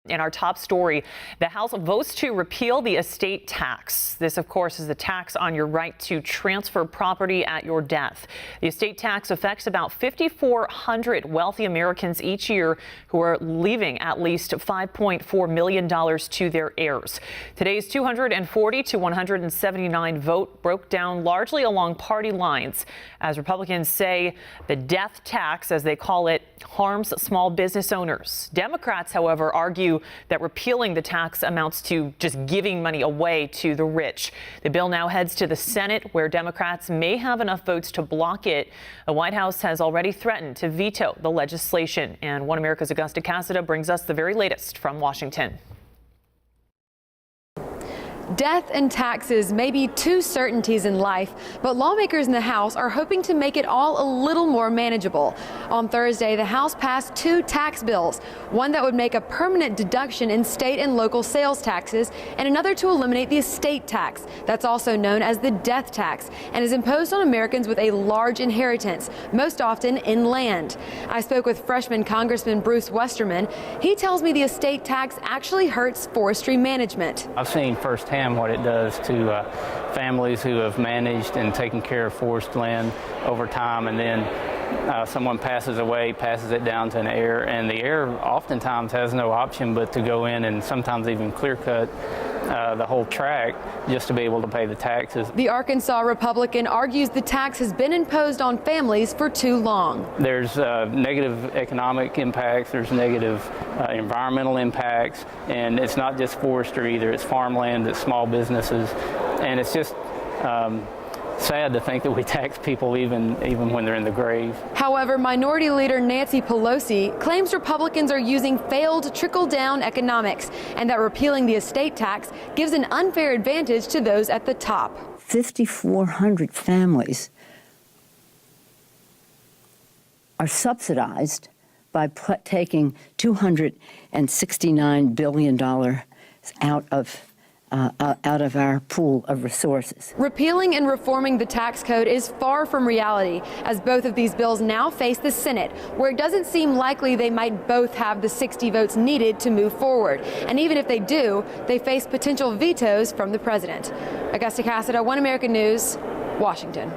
In our top story, the House votes to repeal the estate tax. This, of course, is the tax on your right to transfer property at your death. The estate tax affects about 5,400 wealthy Americans each year who are leaving at least $5.4 million to their heirs. Today's 240 to 179 vote broke down largely along party lines, as Republicans say the death tax, as they call it, harms small business owners. Democrats, however, argue that repealing the tax amounts to just giving money away to the rich. The bill now heads to the Senate, where Democrats may have enough votes to block it. The White House has already threatened to veto the legislation. And One America's Augusta Cassida brings us the very latest from Washington. Death and taxes may be two certainties in life, but lawmakers in the House are hoping to make it all a little more manageable. On Thursday, the House passed two tax bills, one that would make a permanent deduction in state and local sales taxes, and another to eliminate the estate tax, that's also known as the death tax, and is imposed on Americans with a large inheritance, most often in land. I spoke with freshman Congressman Bruce Westerman. He tells me the estate tax actually hurts forestry management. I've seen firsthand what it does to families who have managed and taken care of forest land over time, and then someone passes away, passes it down to an heir, and the heir oftentimes has no option but to go in and sometimes even clear cut the whole tract just to be able to pay the taxes. The Arkansas Republican argues the tax has been imposed on families for too long. There's negative economic impacts, there's negative environmental impacts, and it's not just forestry either, it's farmland, it's small businesses, and it's just sad to think that we tax people even when they're in the grave. However, Minority Leader Nancy Pelosi claims Republicans are using failed trickle-down economics and that repealing the estate tax gives an unfair advantage to those at the top. 5,400 families are subsidized by taking $269 billion out of our pool of resources. Repealing and reforming the tax code is far from reality, as both of these bills now face the Senate, where it doesn't seem likely they might both have the 60 votes needed to move forward. And even if they do, they face potential vetoes from the president. Augusta Cassida, One American News, Washington.